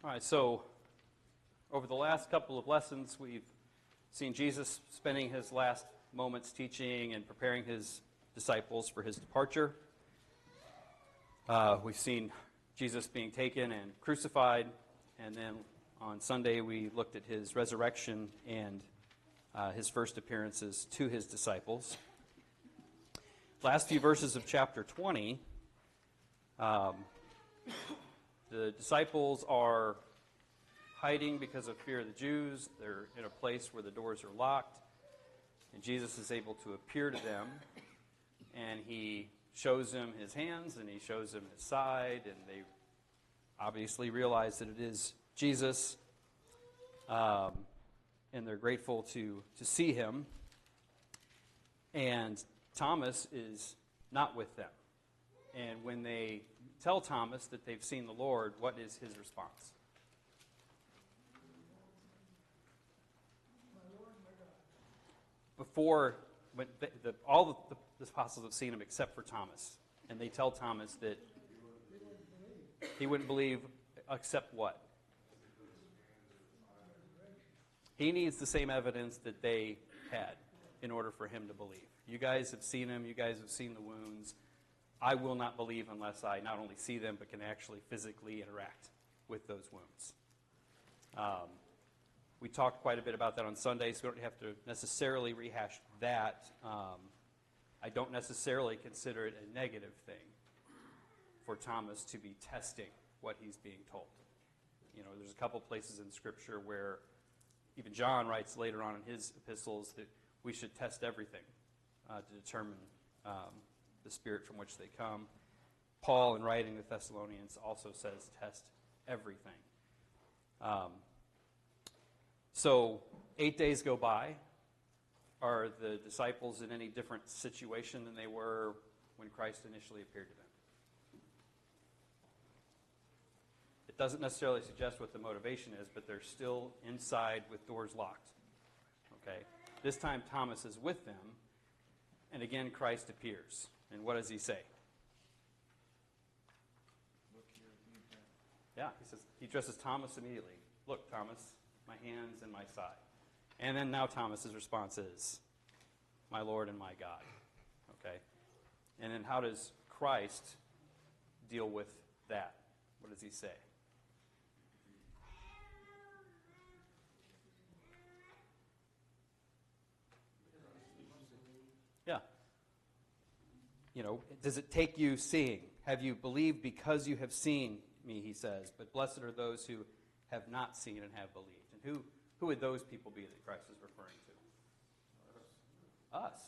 All right, so over the last couple of lessons, we've seen Jesus spending his last moments teaching and preparing his disciples for his departure. We've seen Jesus being taken and crucified, and then on Sunday we looked at his resurrection and his first appearances to his disciples. Last few verses of chapter 20, the disciples are hiding because of fear of the Jews. They're in a place where the doors are locked, and Jesus is able to appear to them, and he shows them his hands, and he shows them his side, and they obviously realize that it is Jesus, and they're grateful to see him. And Thomas is not with them. And when they tell Thomas that they've seen the Lord, what is his response? Before, when all the apostles have seen him except for Thomas. And they tell Thomas that he wouldn't believe except what? He needs the same evidence that they had in order for him to believe. You guys have seen him. You guys have seen the wounds. I will not believe unless I not only see them, but can actually physically interact with those wounds. We talked quite a bit about that on Sunday, so we don't have to necessarily rehash that. I don't necessarily consider it a negative thing for Thomas to be testing what he's being told. You know, there's a couple places in Scripture where even John writes later on in his epistles that we should test everything to determine the spirit from which they come. Paul, in writing the Thessalonians, also says test everything. So 8 days go by. Are the disciples in any different situation than they were when Christ initially appeared to them? It doesn't necessarily suggest what the motivation is, but they're still inside with doors locked. Okay? This time Thomas is with them, and again Christ appears. And what does he say? Look here, yeah, he says, he addresses Thomas immediately. Look, Thomas, my hands and my side. And then now Thomas's response is, my Lord and my God. Okay? And then how does Christ deal with that? What does he say? Yeah. You know, does it take you seeing? Have you believed because you have seen me, he says. But blessed are those who have not seen and have believed. And who would those people be that Christ is referring to? Us.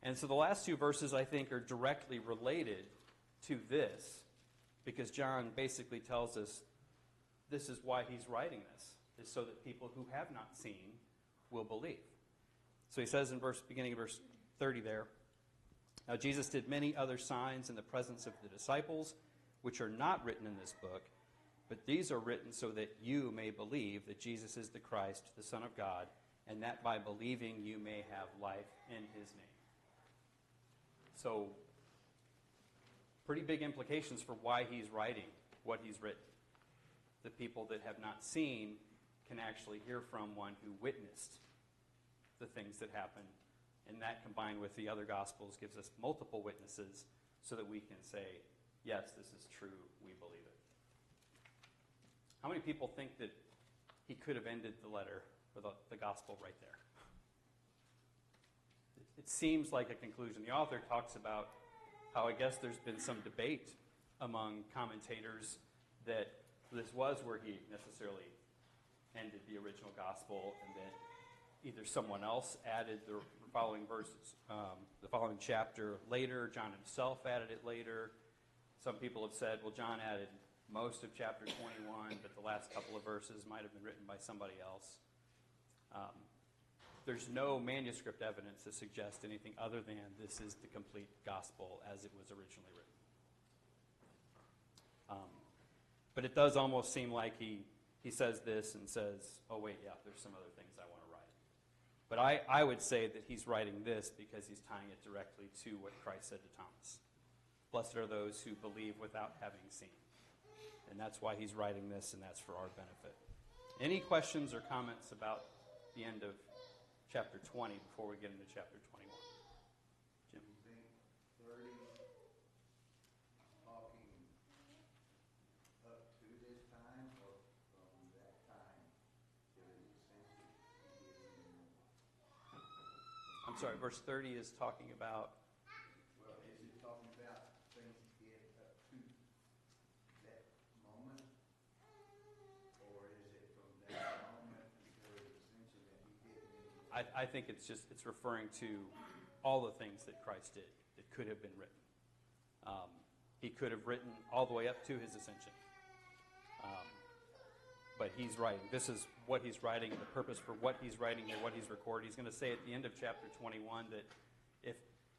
And so the last two verses, I think, are directly related to this, because John basically tells us this is why he's writing this, is so that people who have not seen will believe. So he says in beginning of verse 30 there, now Jesus did many other signs in the presence of the disciples, which are not written in this book, but these are written so that you may believe that Jesus is the Christ, the Son of God, and that by believing you may have life in his name. So, pretty big implications for why he's writing what he's written. The people that have not seen can actually hear from one who witnessed the things that happened, and that combined with the other Gospels gives us multiple witnesses so that we can say, yes, this is true, we believe it. How many people think that he could have ended the letter with the Gospel right there? It seems like a conclusion. The author talks about how I guess there's been some debate among commentators that this was where he necessarily ended the original Gospel, and that either someone else added the following verses, the following chapter later. John himself added it later. Some people have said, well, John added most of chapter 21, but the last couple of verses might have been written by somebody else. There's no manuscript evidence to suggest anything other than this is the complete gospel as it was originally written. But it does almost seem like he says this and says, oh, wait, yeah, there's some other things I want to write. But I would say that he's writing this because he's tying it directly to what Christ said to Thomas. Blessed are those who believe without having seen. And that's why he's writing this, and that's for our benefit. Any questions or comments about the end of chapter 20 before we get into chapter 21? Jim? Do you think 30 talking up to this time or from that time to his ascension? I'm sorry, verse 30 is talking about... Well, is it talking about things he did up to that moment? Or is it from that moment until his ascension that he did? I think it's referring to all the things that Christ did that could have been written. He could have written all the way up to his ascension. But he's writing. This is what he's writing, and the purpose for what he's writing here, what he's recording. He's going to say at the end of chapter 21 that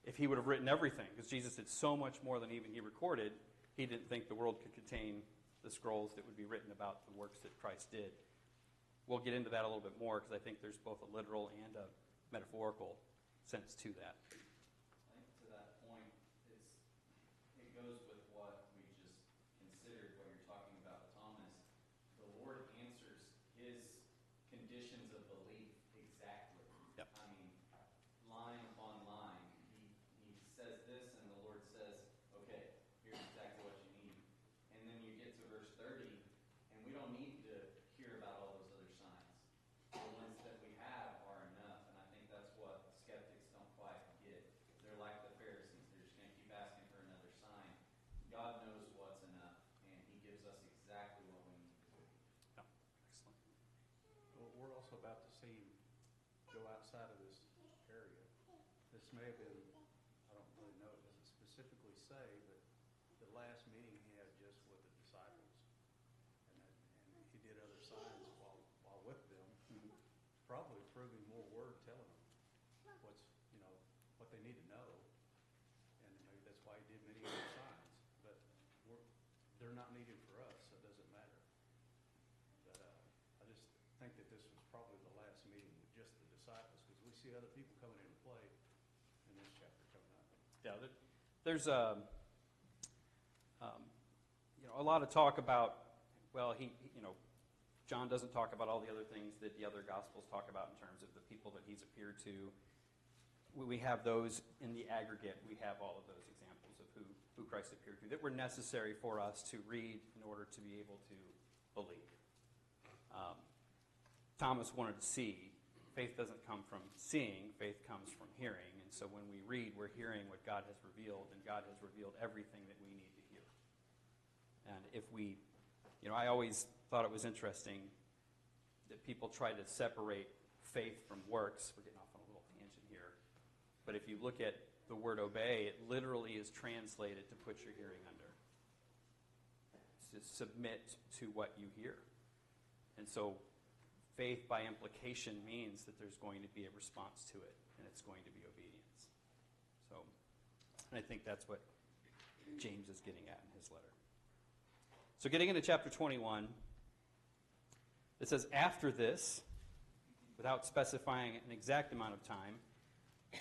if he would have written everything, because Jesus did so much more than even he recorded, he didn't think the world could contain the scrolls that would be written about the works that Christ did. We'll get into that a little bit more, because I think there's both a literal and a metaphorical sense to that. I think to that point, it goes with what we just considered, what you're talking about, Thomas. The Lord answers his conditions of belief exactly. Yep. I mean, line upon line. He says this, and the Lord says, okay, here's exactly what you need. And then you get to verse 30, and we don't need to hear about all those other signs. The ones that we have are enough, and I think that's what skeptics don't quite get. They're like the Pharisees. They're just going to keep asking for another sign. God knows what's enough, and he gives us exactly what we need to do. Yeah. Excellent. Well, we're also about to see him go outside of this area. This may have been, I don't really know, it doesn't specifically say, but the last meeting he had just with the disciples. And he did other signs while with them, probably proving more word, telling them what they need to know. And maybe that's why he did many other signs. But they're not needed for us, so it doesn't matter. But I just think that this was probably the last meeting with just the disciples, because we see other people coming into play in this chapter coming up. Yeah, there's a lot of talk about, John doesn't talk about all the other things that the other Gospels talk about in terms of the people that he's appeared to. We have those in the aggregate. We have all of those examples of who Christ appeared to that were necessary for us to read in order to be able to believe. Thomas wanted to see. Faith doesn't come from seeing. Faith comes from hearing. And so when we read, we're hearing what God has revealed, and God has revealed everything that we need to hear. And if we, I always thought it was interesting that people try to separate faith from works. We're getting off on a little tangent here. But if you look at the word obey, it literally is translated to put your hearing under. It's to submit to what you hear. And so faith by implication means that there's going to be a response to it, and it's going to be obedience. So, and I think that's what James is getting at in his letter. So getting into chapter 21, it says, after this, without specifying an exact amount of time,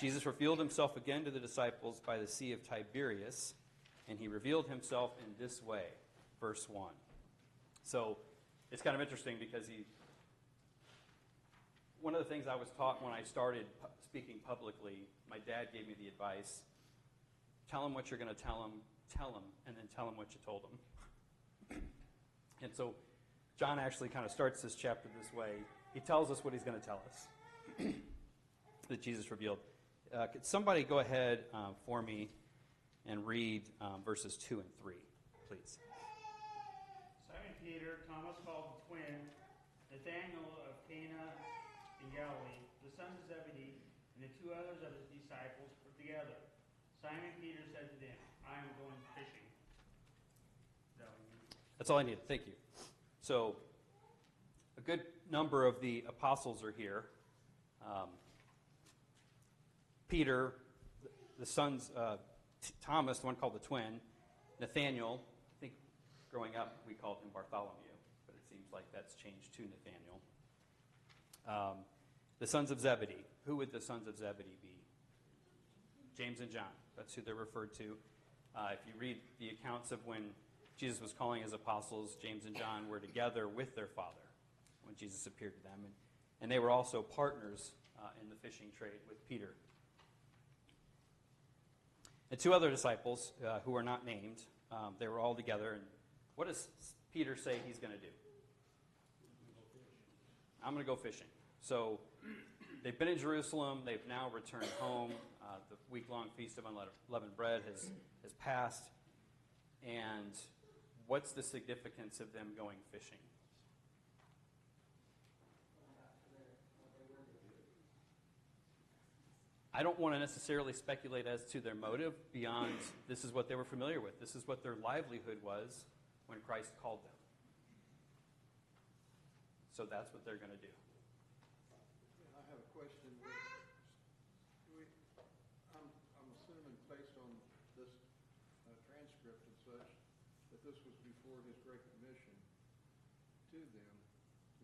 Jesus revealed himself again to the disciples by the Sea of Tiberias, and he revealed himself in this way, verse 1. So it's kind of interesting because one of the things I was taught when I started speaking publicly, my dad gave me the advice, tell him what you're going to tell him, and then tell him what you told him. And so John actually kind of starts this chapter this way. He tells us what he's going to tell us, that Jesus revealed. Could somebody go ahead for me and read verses 2 and 3, please? Simon Peter, Thomas called the twin, Nathanael of Cana in Galilee, the sons of Zebedee, and the two others of his disciples were together. Simon Peter said to them, I am going fishing. That's all I needed. Thank you. So a good number of the apostles are here. Peter, the sons, Thomas, the one called the twin, Nathanael, I think growing up we called him Bartholomew, but it seems like that's changed to Nathanael. The sons of Zebedee. Who would the sons of Zebedee be? James and John. That's who they're referred to. If you read the accounts of when Jesus was calling his apostles, James and John, were together with their Father when Jesus appeared to them. And they were also partners in the fishing trade with Peter. And two other disciples who are not named, they were all together. And what does Peter say he's going to do? I'm going to go fishing. So they've been in Jerusalem. They've now returned home. The week-long Feast of Unleavened Bread has passed. And what's the significance of them going fishing? I don't want to necessarily speculate as to their motive beyond this is what they were familiar with. This is what their livelihood was when Christ called them. So that's what they're going to do. I have a question. I'm assuming, based on this transcript and such, that this was before his Great Commission to them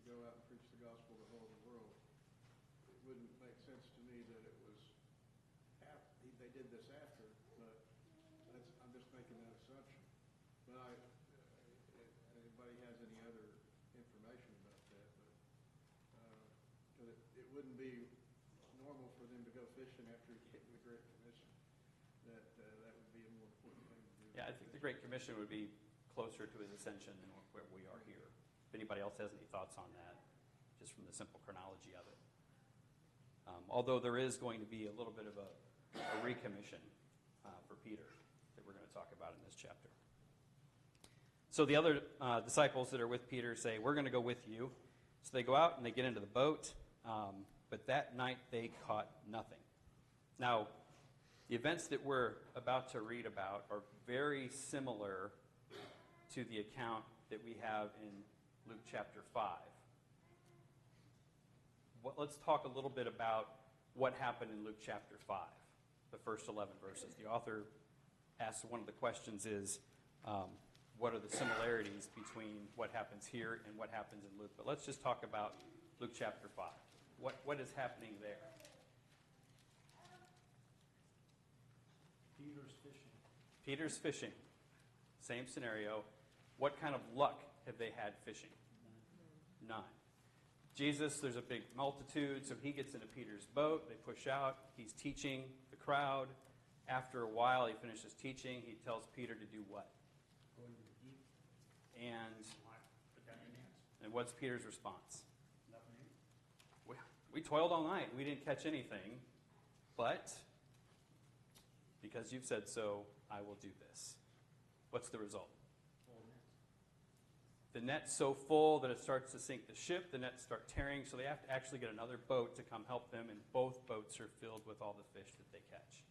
to go out and preach the gospel to all the world. It wouldn't make sense to me that it was they did this after, but I'm just making that assumption. But anybody has any other information about that? But it wouldn't be normal for them to go fishing after he gave the Great Commission. That would be a more important thing to do. Yeah, I think the Great Commission would be closer to his ascension than where we are here. If anybody else has any thoughts on that, just from the simple chronology of it. Although there is going to be a little bit of a recommission for Peter that we're going to talk about in this chapter. So the other disciples that are with Peter say, we're going to go with you. So they go out and they get into the boat, but that night they caught nothing. Now, the events that we're about to read about are very similar to the account that we have in Luke chapter 5. Let's talk a little bit about what happened in Luke chapter 5, the first 11 verses. The author asks, one of the questions is, what are the similarities between what happens here and what happens in Luke? But let's just talk about Luke chapter 5. What is happening there? Peter's fishing. Peter's fishing. Same scenario. What kind of luck have they had fishing? None. Jesus, there's a big multitude, so he gets into Peter's boat. They push out. He's teaching the crowd. After a while, he finishes teaching. He tells Peter to do what? Go into the deep. Put down your nets. And what's Peter's response? Nothing in it. We toiled all night. We didn't catch anything. But because you've said so, I will do this. What's the result? The net's so full that it starts to sink the ship. The nets start tearing, so they have to actually get another boat to come help them, and both boats are filled with all the fish that they catch.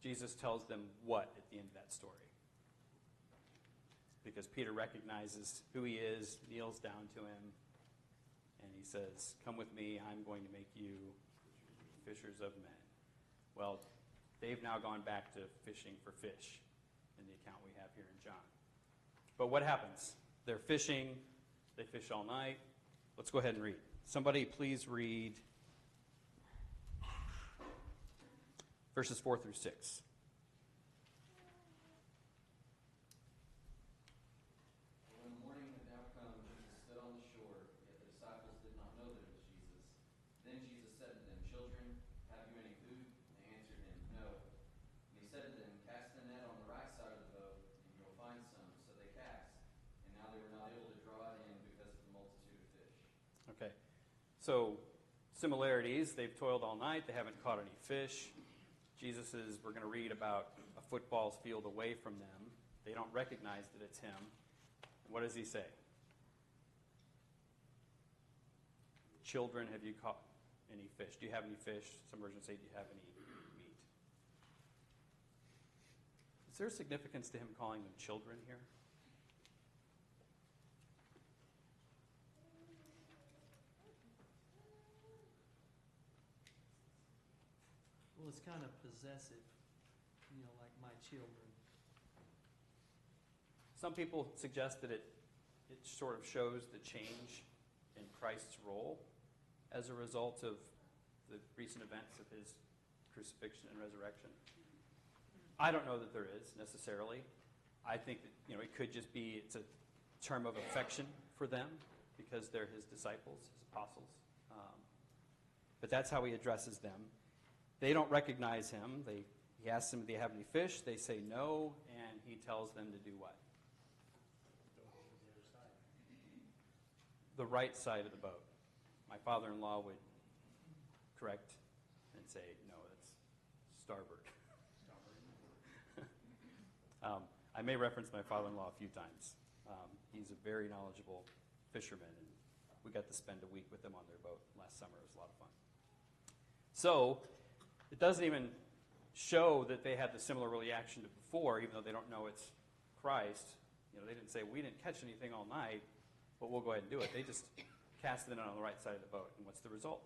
Jesus tells them what at the end of that story? Because Peter recognizes who he is, kneels down to him, and he says, come with me, I'm going to make you fishers of men. Well, they've now gone back to fishing for fish in the account we have here in John. But what happens? They're fishing. They fish all night. Let's go ahead and read. Somebody please read verses 4 through 6. When the morning had now come, Jesus stood on the shore, yet the disciples did not know that it was Jesus. Then Jesus said to them, children, have you any food? They answered him, no. And he said to them, cast the net on the right side of the boat, and you will find some. So they cast. And now they were not able to draw it in because of the multitude of fish. Okay. So, similarities. They've toiled all night. They haven't caught any fish. Jesus is, we're going to read about a football field away from them. They don't recognize that it's him. And what does he say? Children, have you caught any fish? Do you have any fish? Some versions say, do you have any meat? Is there significance to him calling them children here? Well, it's kind of possessive, like my children. Some people suggest that it sort of shows the change in Christ's role as a result of the recent events of his crucifixion and resurrection. I don't know that there is necessarily. I think that, it could just be, it's a term of affection for them because they're his disciples, his apostles. But that's how he addresses them. They don't recognize him. He asks them, do they have any fish? They say no, and he tells them to do what? The right side of the boat. My father-in-law would correct and say, no, that's starboard. I may reference my father-in-law a few times. He's a very knowledgeable fisherman, and we got to spend a week with them on their boat last summer. It was a lot of fun. So it doesn't even show that they had the similar reaction to before, even though they don't know it's Christ. They didn't say, we didn't catch anything all night, but we'll go ahead and do it. They just cast the net on the right side of the boat, and what's the result?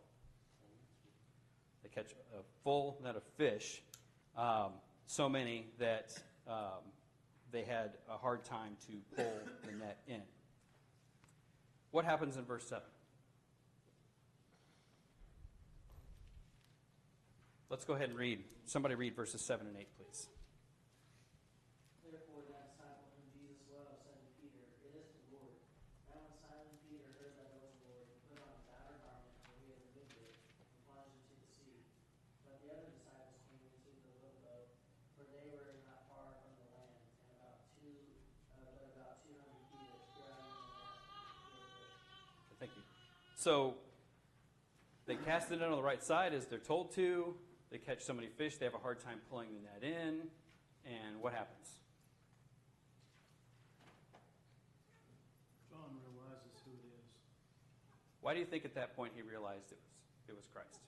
They catch a full net of fish, so many that they had a hard time to pull the net in. What happens in verse 7? Let's go ahead and read. Somebody read verses 7 and 8, please. Therefore, that disciple whom Jesus loved said to Peter, "It is the Lord." Now when Simon Peter heard that it was the Lord, he put on his outer garment, for he had a good boat, and plunged into the sea. But the other disciples came into the little boat, for they were not far from the land, and about 200 cubits, grabbing the net. Thank you. So they cast it in on the right side as they're told to. They catch so many fish, they have a hard time pulling the net in. And what happens? John realizes who it is. Why do you think at that point he realized it was Christ?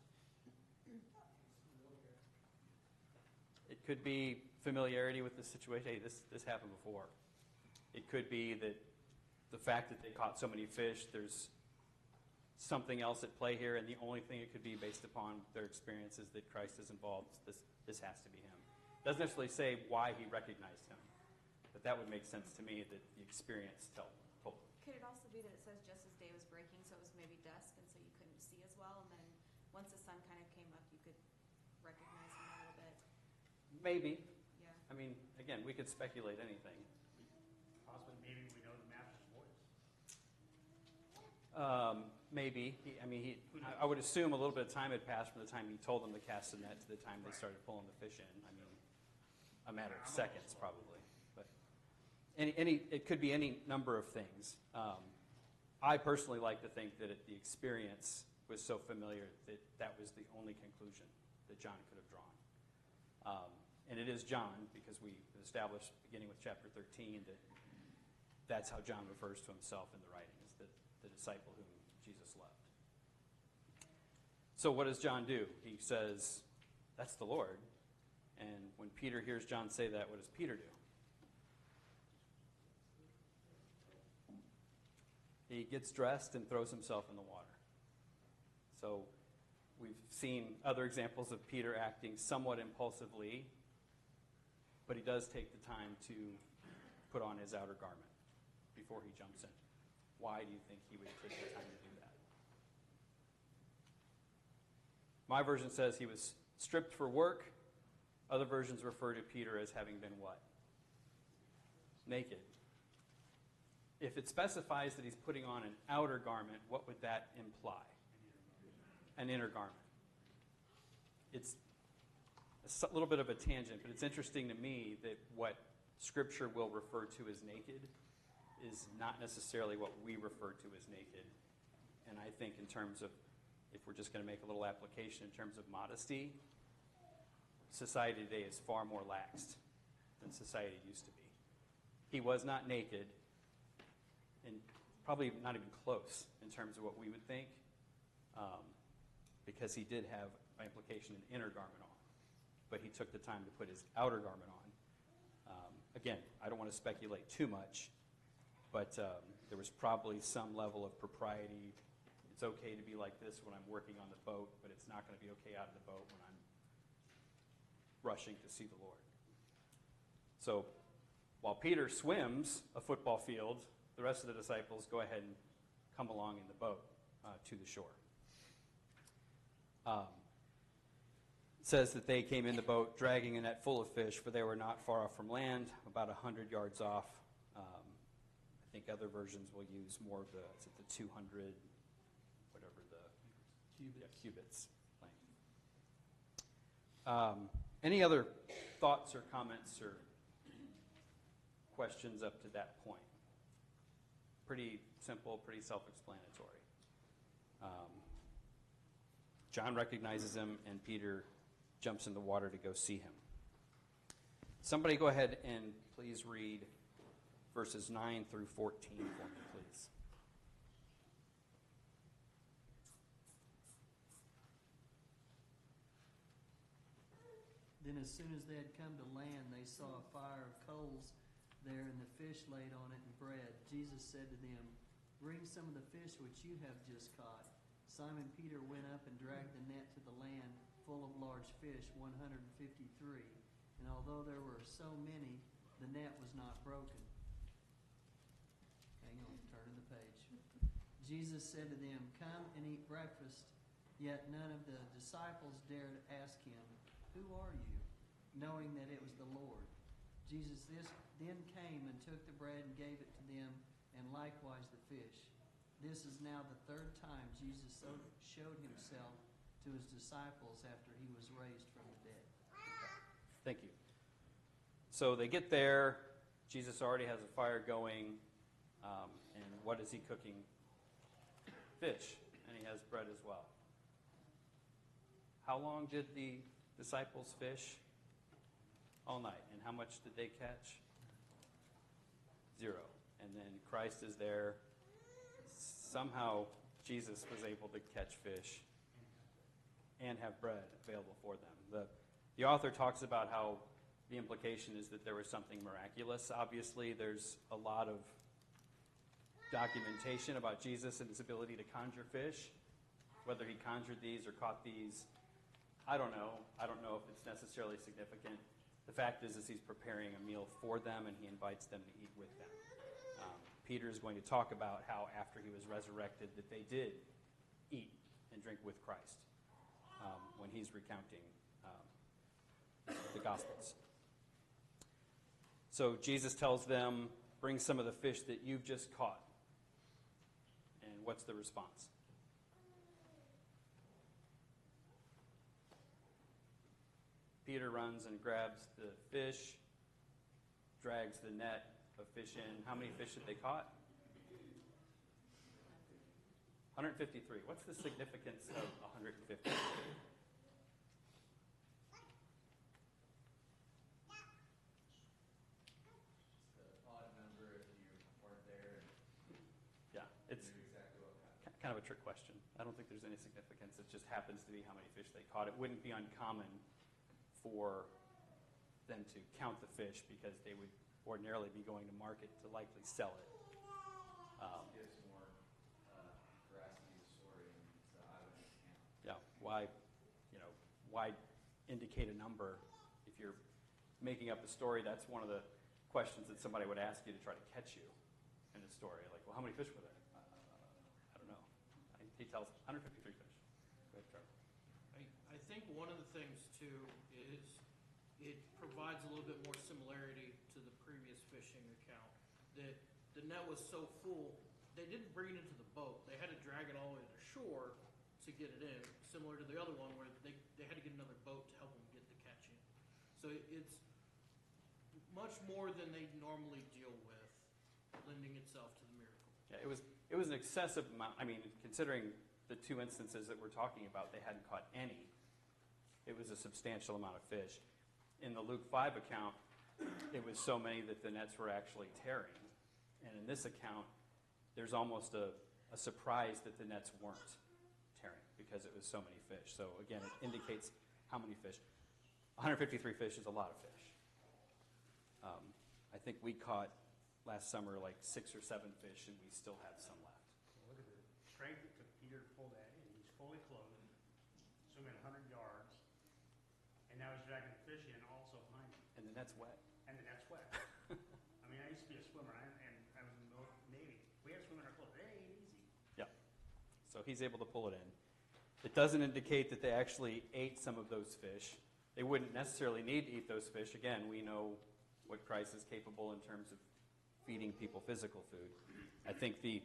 It could be familiarity with the situation. Hey, this happened before. It could be that the fact that they caught so many fish, there's something else at play here, and the only thing it could be based upon their experiences that Christ is involved. This has to be him. Doesn't necessarily say why he recognized him, but that would make sense to me that the experience told him. Could it also be that it says just as day was breaking, so it was maybe dusk, and so you couldn't see as well, and then once the sun kind of came up, you could recognize him a little bit? Maybe. Yeah. I mean, again, we could speculate anything. Possibly, maybe we know the master's voice. Maybe. I would assume a little bit of time had passed from the time he told them to cast the net to the time they started pulling the fish in. I mean, a matter of seconds probably. But it could be any number of things. I personally like to think that the experience was so familiar that was the only conclusion that John could have drawn. And it is John, because we established, beginning with chapter 13, that that's how John refers to himself in the writing, is the disciple whom Jesus loved. So what does John do? He says, that's the Lord. And when Peter hears John say that, what does Peter do? He gets dressed and throws himself in the water. So we've seen other examples of Peter acting somewhat impulsively, but he does take the time to put on his outer garment before he jumps in. Why do you think he would take the time to do that? My version says he was stripped for work. Other versions refer to Peter as having been what? Naked. If it specifies that he's putting on an outer garment, what would that imply? An inner garment. It's a little bit of a tangent, but it's interesting to me that what Scripture will refer to as naked is not necessarily what we refer to as naked. And I think in terms of, if we're just going to make a little application in terms of modesty, society today is far more laxed than society used to be. He was not naked, and probably not even close in terms of what we would think, because he did have, by implication, an inner garment on. But he took the time to put his outer garment on. Again, I don't want to speculate too much, but there was probably some level of propriety. It's okay to be like this when I'm working on the boat, but it's not going to be okay out of the boat when I'm rushing to see the Lord. So while Peter swims a football field, the rest of the disciples go ahead and come along in the boat to the shore. says that they came in the boat dragging a net full of fish, for they were not far off from land, about 100 yards off. I think other versions will use more of the 200, whatever the cubits length. Any other thoughts or comments or questions up to that point? Pretty simple, pretty self-explanatory. John recognizes him, and Peter jumps in the water to go see him. Somebody go ahead and please read verses 9 through 14 for me, please. Then as soon as they had come to land, they saw a fire of coals there and the fish laid on it and bread. Jesus said to them, "Bring some of the fish which you have just caught." Simon Peter went up and dragged the net to the land, full of large fish, 153. And although there were so many, the net was not broken. Hang on, turning the page. Jesus said to them, "Come and eat breakfast." Yet none of the disciples dared ask him, "Who are you?" knowing that it was the Lord. Jesus then came and took the bread and gave it to them, and likewise the fish. This is now the third time Jesus showed himself to his disciples after he was raised from the dead. Thank you. So they get there. Jesus already has a fire going. And what is he cooking? Fish. And he has bread as well. How long did the disciples fish? All night. And how much did they catch? 0. And then Christ is there. Somehow Jesus was able to catch fish and have bread available for them. The author talks about how the implication is that there was something miraculous. Obviously, there's a lot of documentation about Jesus and his ability to conjure fish. Whether he conjured these or caught these, I don't know. I don't know if it's necessarily significant. The fact is he's preparing a meal for them, and he invites them to eat with them. Peter is going to talk about how after he was resurrected that they did eat and drink with Christ when he's recounting the Gospels. So Jesus tells them, "Bring some of the fish that you've just caught." And what's the response? Peter runs and grabs the fish, drags the net of fish in. How many fish had they caught? 153. What's the significance of 153? The odd number if you weren't there and Yeah, it's knew exactly what happened. kind of a trick question. I don't think there's any significance. It just happens to be how many fish they caught. It wouldn't be uncommon for them to count the fish because they would ordinarily be going to market to likely sell it. Gives more veracity to the story and it's out of his account. Yeah, why indicate a number if you're making up a story? That's one of the questions that somebody would ask you to try to catch you in a story. Like, well, how many fish were there? I don't know. He tells 153 fish. Go ahead, Trevor. I think one of the things, too, is it provides a little bit more similarity to the previous fishing account. That the net was so full, they didn't bring it into the boat. They had to drag it all the way to shore to get it in, similar to the other one where they had to get another boat to help them get the catch in. So it's much more than they normally deal with, lending itself to the miracle. Yeah, it was an excessive amount. I mean, considering the two instances that we're talking about, they hadn't caught any. It was a substantial amount of fish. In the Luke 5 account, it was so many that the nets were actually tearing. And in this account, there's almost a surprise that the nets weren't tearing because it was so many fish. So again, it indicates how many fish. 153 fish is a lot of fish. I think we caught last summer like 6 or 7 fish, and we still have some left. Look at the strength it took Peter to pull that in. He's fully clothed, swimming 100 yards, and now he's dragging the fish in also behind him. And the net's wet. And the net's wet. I mean, I used to be a swimmer, and I was in the Navy. We had to swim in our clothes. It ain't easy. Yeah. So he's able to pull it in. It doesn't indicate that they actually ate some of those fish. They wouldn't necessarily need to eat those fish. Again, we know what Christ is capable in terms of feeding people physical food. I think the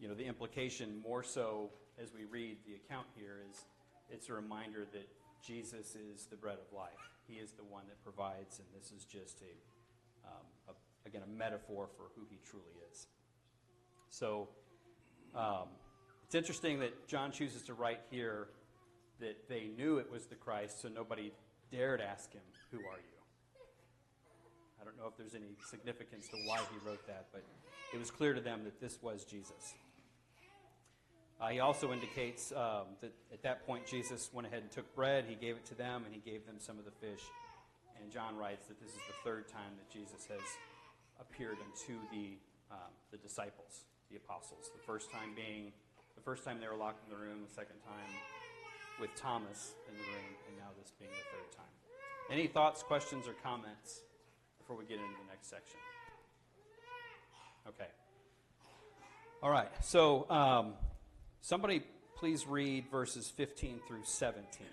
implication more so as we read the account here is it's a reminder that Jesus is the bread of life. He is the one that provides, and this is just again, a metaphor for who he truly is. So it's interesting that John chooses to write here that they knew it was the Christ, so nobody dared ask him, "Who are you?" I don't know if there's any significance to why he wrote that, but it was clear to them that this was Jesus. He also indicates that at that point Jesus went ahead and took bread, he gave it to them, and he gave them some of the fish. And John writes that this is the third time that Jesus has appeared unto the disciples, the apostles. The first time they were locked in the room, the second time with Thomas in the room, and now this being the third time. Any thoughts, questions, or comments before we get into the next section? Okay. All right. So somebody please read verses 15 through 17.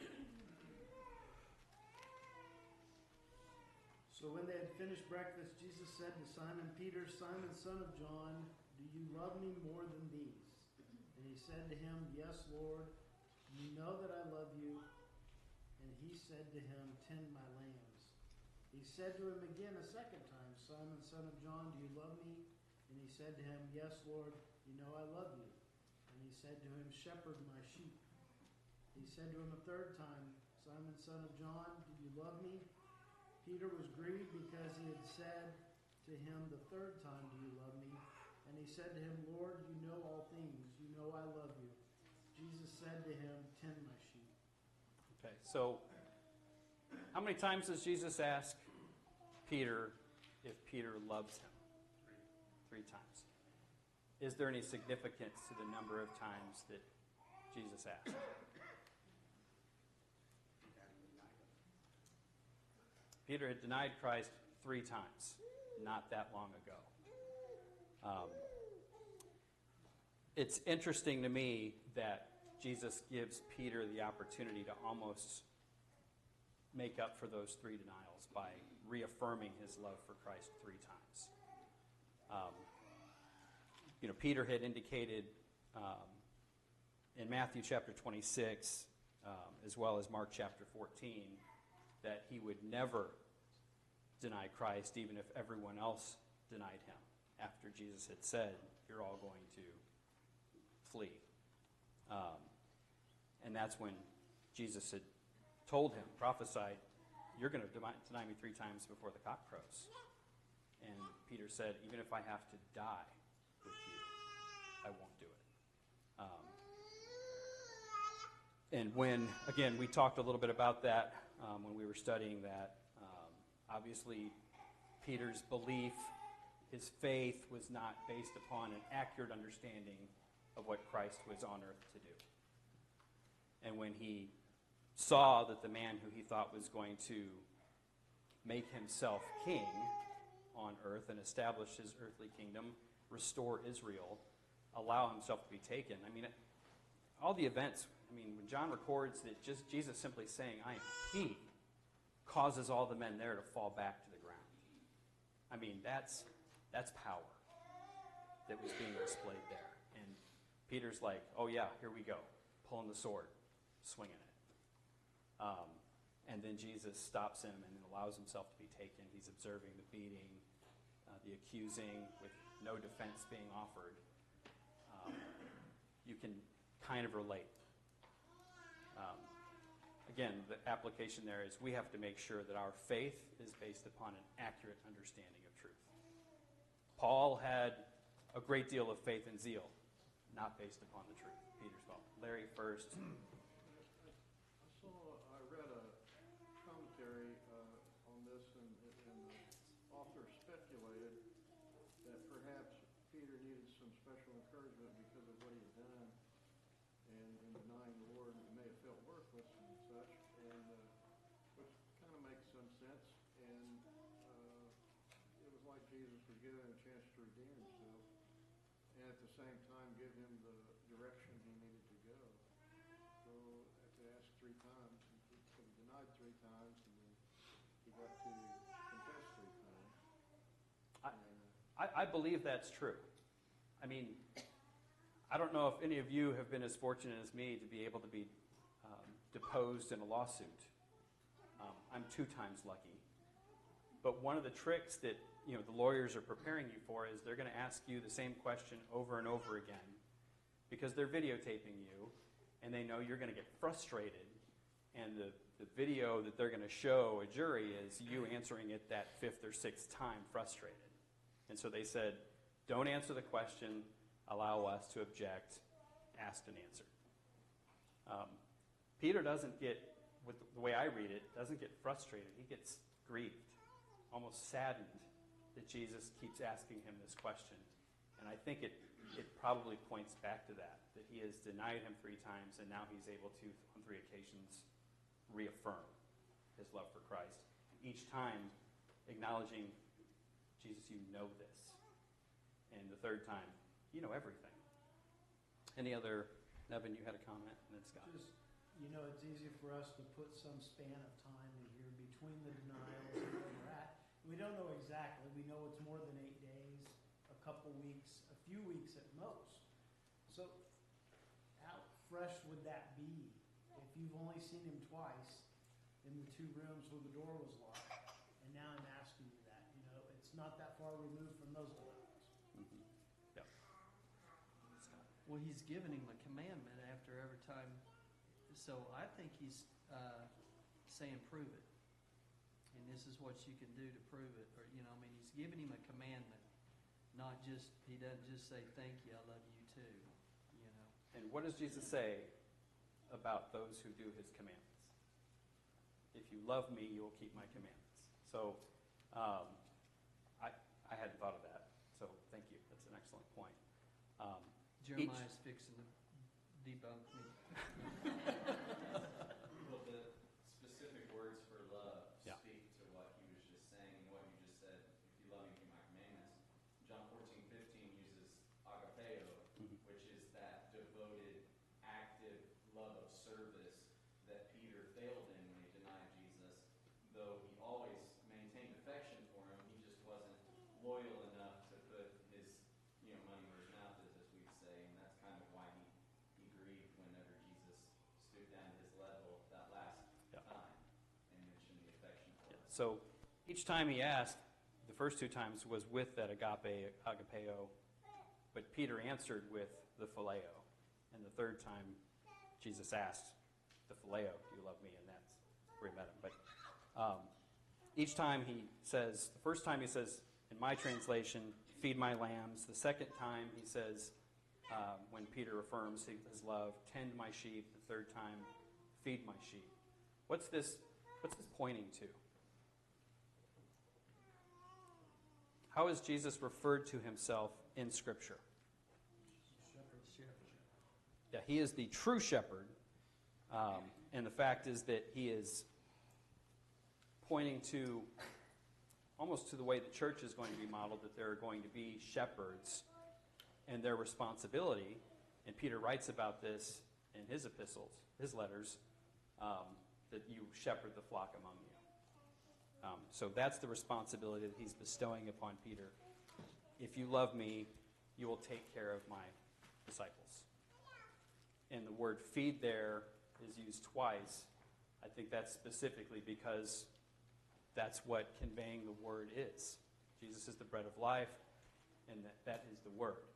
So when they had finished breakfast, Jesus said to Simon Peter, "Simon, son of John, do you love me more than these?" And he said to him, "Yes, Lord, you know that I love you." And he said to him, "Tend my lambs." He said to him again a second time, "Simon, son of John, do you love me?" And he said to him, "Yes, Lord, you know I love you." And he said to him, "Shepherd my sheep." He said to him a third time, "Simon, son of John, do you love me?" Peter was grieved because he had said to him the third time, "Do you love me?" And he said to him, "Lord, you know all things. You know I love you." Jesus said to him, "Tend my sheep." Okay, so how many times does Jesus ask Peter if Peter loves him? Three times. Is there any significance to the number of times that Jesus asked? Peter had denied Christ 3 times, not that long ago. It's interesting to me that Jesus gives Peter the opportunity to almost make up for those 3 denials by reaffirming his love for Christ 3 times. Peter had indicated in Matthew chapter 26, as well as Mark chapter 14, that he would never deny Christ, even if everyone else denied him, after Jesus had said, "You're all going to flee." And that's when Jesus had told him, prophesied, "You're going to deny me 3 times before the cock crows." And Peter said, "Even if I have to die with you, I won't do it." And when, again, we talked a little bit about that when we were studying that. Obviously, Peter's belief, his faith, was not based upon an accurate understanding of what Christ was on earth to do. And when he saw that the man who he thought was going to make himself king on earth and establish his earthly kingdom, restore Israel, allow himself to be taken. I mean, all the events, when John records that just Jesus simply saying, "I am he," causes all the men there to fall back to the ground. That's power that was being displayed there. And Peter's like, "Oh yeah, here we go," pulling the sword, swinging it. And then Jesus stops him and allows himself to be taken. He's observing the beating, the accusing, with no defense being offered. You can kind of relate. Again, the application there is we have to make sure that our faith is based upon an accurate understanding of truth. Paul had a great deal of faith and zeal, not based upon the truth. Peter's fault. Larry first. I read a commentary on this, and the author speculated that perhaps Peter needed some special encouragement because of what he had done, and in denying the Lord, he may have felt worthless and such, and which kind of makes some sense. And it was like Jesus was giving him a chance to redeem himself, and at the same time give him the direction he needed to go. well, after they asked 3 times, he denied 3 times, and then he got to confess 3 times. I believe that's true. I mean, I don't know if any of you have been as fortunate as me to be able to be deposed in a lawsuit. I'm 2 times lucky. But one of the tricks that the lawyers are preparing you for is they're going to ask you the same question over and over again because they're videotaping you, and they know you're going to get frustrated. And the video that they're going to show a jury is you answering it that 5th or 6th time frustrated. And so they said, don't answer the question, allow us to object, asked and answered. Peter doesn't get, with the way I read it, doesn't get frustrated. He gets grieved, almost saddened that Jesus keeps asking him this question. And I think it probably points back to that he has denied him 3 times, and now he's able to, on 3 occasions, reaffirm his love for Christ. Each time acknowledging, Jesus, you know this. And the 3rd time, you know everything. Any other, Nevin, you had a comment, and then Scott. Just, it's easy for us to put some span of time in here between the denials and where we're at. We don't know exactly. We know it's more than 8 days, a couple weeks, a few weeks at most. So how fresh would that be if you've only seen him twice in the 2 rooms where the door was locked, and now I'm asking you that? It's not that far removed from those denials. Mm-hmm. Yeah. Scott. Well, he's given him a commandment after every time. So I think he's saying, prove it. And this is what you can do to prove it. Or, he's giving him a commandment. Not just, he doesn't just say, thank you, I love you too. And what does Jesus say about those who do his commandments? If you love me, you will keep my commandments. So I hadn't thought of that. So thank you. That's an excellent point. Jeremiah's fixing to debunk me. Well, the specific words for love Yeah. speak to what he was just saying and what you just said. If you love me, keep my commandments. John 14:15 uses agapeo, Mhm. which is that devoted, active love of service that Peter failed in when he denied Jesus. Though he always maintained affection for him, he just wasn't loyal enough to put his money where his mouth is, as we'd say, and that's kind of why he grieved whenever Jesus stooped down to his level that last Yeah. time and mentioned the affection for him. So each time he asked, the first 2 times was with that agapeo, but Peter answered with the phileo. And the 3rd time, Jesus asked the phileo, do you love me? And that's where he met him. But each time he says, the first time he says, in my translation, feed my lambs. The 2nd time he says, when Peter affirms his love, tend my sheep. The 3rd time, feed my sheep. What's this pointing to? How is Jesus referred to himself in Scripture? Yeah, he is the true shepherd. And the fact is that he is pointing to almost to the way the church is going to be modeled, that there are going to be shepherds and their responsibility. And Peter writes about this in his epistles, his letters, that you shepherd the flock among you. So that's the responsibility that he's bestowing upon Peter. If you love me, you will take care of my disciples. And the word feed there is used twice. I think that's specifically because that's what conveying the word is. Jesus is the bread of life, and that is the word.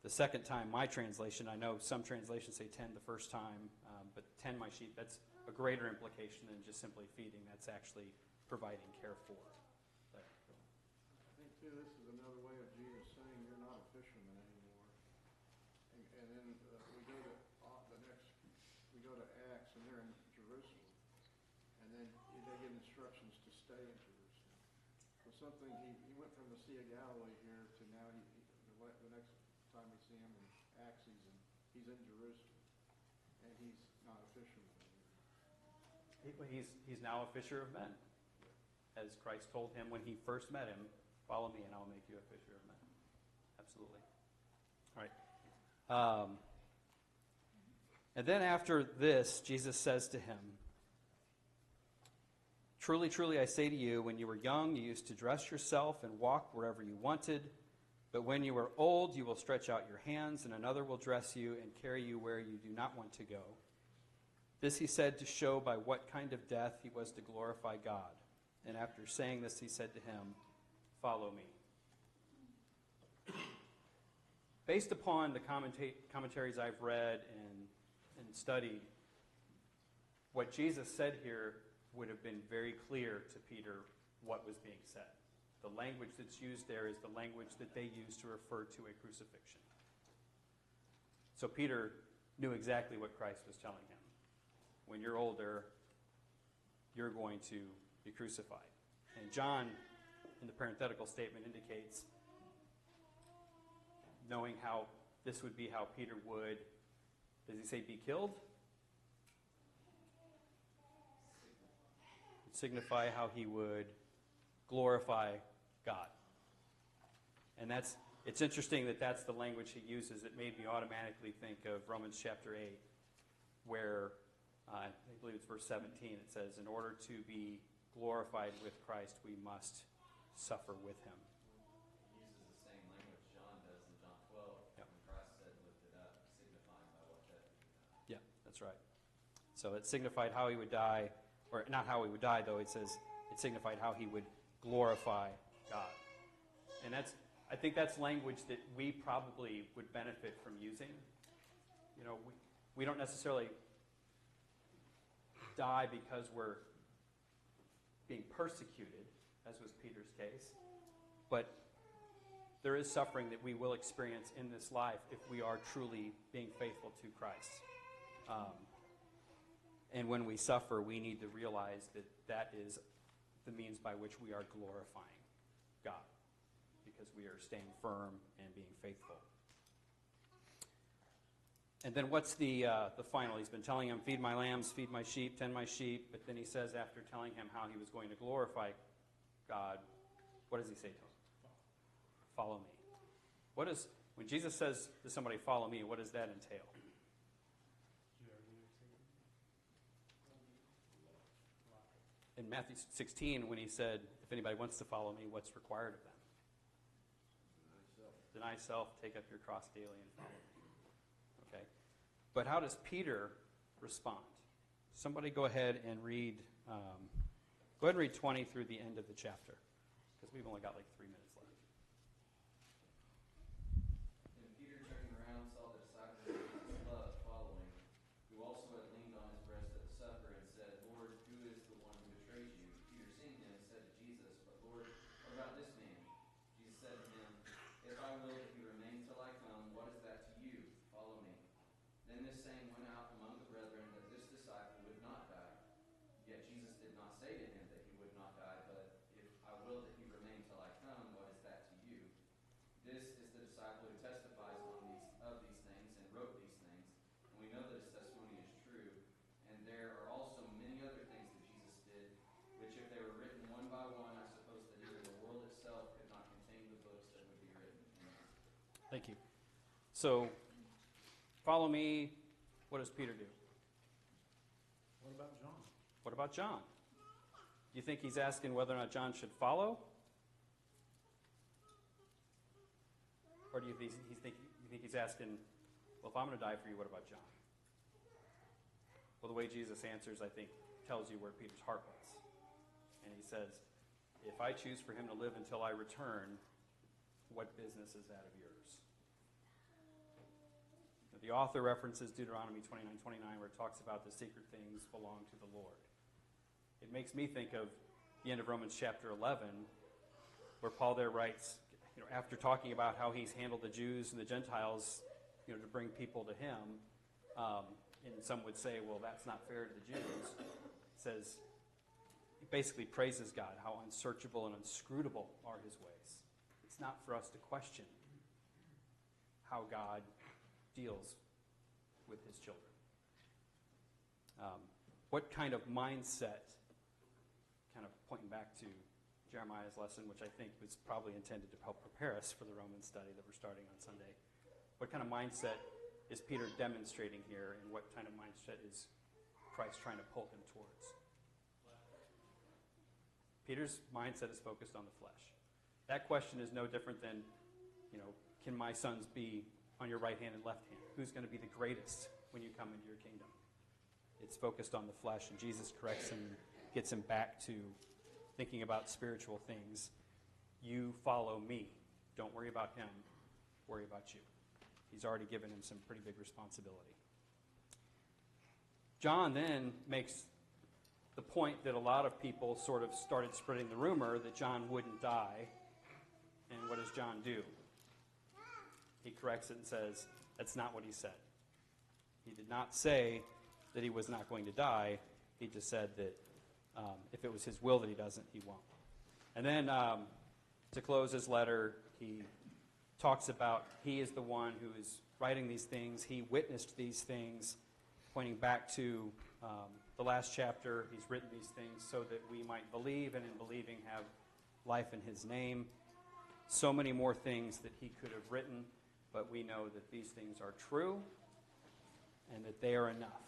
The 2nd time, my translation, I know some translations say tend the first time, but tend my sheep, that's a greater implication than just simply feeding. That's actually providing care for. I think, too, this is another way of Jesus saying you're not a fisherman anymore. And then we go to Acts, and they're in Jerusalem. And then they give instructions to stay in Jerusalem. So he went from the Sea of Galilee here to now the next time we see him in Acts, he's in Jerusalem. And he's not a fisherman anymore. He's now a fisher of men. As Christ told him when he first met him, follow me and I'll make you a fisher of men. Absolutely. All right. And then after this, Jesus says to him, "Truly, truly, I say to you, when you were young, you used to dress yourself and walk wherever you wanted. But when you are old, you will stretch out your hands, and another will dress you and carry you where you do not want to go." This he said to show by what kind of death he was to glorify God. And after saying this, he said to him, "Follow me." Based upon the commentaries I've read and studied, what Jesus said here would have been very clear to Peter what was being said. The language that's used there is the language that they used to refer to a crucifixion. So Peter knew exactly what Christ was telling him. When you're older, you're going to be crucified. And John, in the parenthetical statement, indicates, knowing how this would be how Peter would, does he say be killed? Signify how he would glorify God. And it's interesting that that's the language he uses. It made me automatically think of Romans chapter 8, where I believe it's verse 17. It says, "In order to be glorified with Christ, we must suffer with him." He uses the same language John does in John 12, Yep. when Christ said, "Lift it up," signifying by what death he would die. Yeah, that's right. So it signified how he would die, or not how he would die, though. It says it signified how he would glorify God. And I think that's language that we probably would benefit from using. You know, we don't necessarily die because we're being persecuted, as was Peter's case, but there is suffering that we will experience in this life if we are truly being faithful to Christ. And when we suffer, we need to realize that that is the means by which we are glorifying God, because we are staying firm and being faithful. And then what's the final? He's been telling him, "Feed my lambs, feed my sheep, tend my sheep." But then he says, after telling him how he was going to glorify God, what does he say to him? Follow me. When Jesus says to somebody, "Follow me," what does that entail? In Matthew 16, when he said, "If anybody wants to follow me, what's required of them?" Deny self, take up your cross daily, and follow me. Okay. But how does Peter respond? Somebody go ahead and read 20 through the end of the chapter, because we've only got like 3 minutes left. And Peter, turning around, saw the disciple whom Jesus loved following, who also had leaned on his breast at the supper, and said, "Lord, who is the one who betrays you?" Peter, seeing him, said to Jesus, "But Lord, what about this man?" Jesus said to him, "If I will that he remain till I come, what is that to you? Follow me." Then this saying went out among the brethren, that this disciple would not die. Yet Jesus did not say to him that he would not die, but, "If I will that he remain till I come, what is that to you?" This is the disciple who testifies of these things and wrote these things, and we know that his testimony is true. And there are also many other things that Jesus did, which if they were written one by one, I suppose that even the world itself could not contain the books that would be written. Amen. Thank you. So, follow me. What does Peter do? What about John? What about John? Do you think he's asking whether or not John should follow? Or do you think he's asking, well, if I'm going to die for you, what about John? Well, the way Jesus answers, I think, tells you where Peter's heart was. And he says, if I choose for him to live until I return, what business is that of yours? The author references Deuteronomy 29:29, where it talks about the secret things belong to the Lord. It makes me think of the end of Romans chapter 11, where Paul there writes, after talking about how he's handled the Jews and the Gentiles, to bring people to him, and some would say, well, that's not fair to the Jews. It says, he basically praises God, how unsearchable and inscrutable are his ways. It's not for us to question how God deals with his children. What kind of mindset, kind of pointing back to Jeremiah's lesson, which I think was probably intended to help prepare us for the Roman study that we're starting on Sunday. What kind of mindset is Peter demonstrating here, and what kind of mindset is Christ trying to pull him towards? Peter's mindset is focused on the flesh. That question is no different than, can my sons be on your right hand and left hand? Who's going to be the greatest when you come into your kingdom? It's focused on the flesh, and Jesus corrects him and gets him back to thinking about spiritual things. You follow me. Don't worry about him. Worry about you. He's already given him some pretty big responsibility. John then makes the point that a lot of people sort of started spreading the rumor that John wouldn't die. And what does John do? He corrects it and says, that's not what he said. He did not say that he was not going to die. He just said that if it was his will that he doesn't, he won't. And then to close his letter, he talks about he is the one who is writing these things. He witnessed these things, pointing back to the last chapter. He's written these things so that we might believe, and in believing have life in his name. So many more things that he could have written, but we know that these things are true and that they are enough.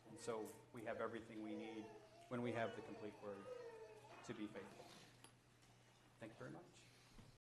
And so we have everything we need when we have the complete word to be faithful. Thank you very much.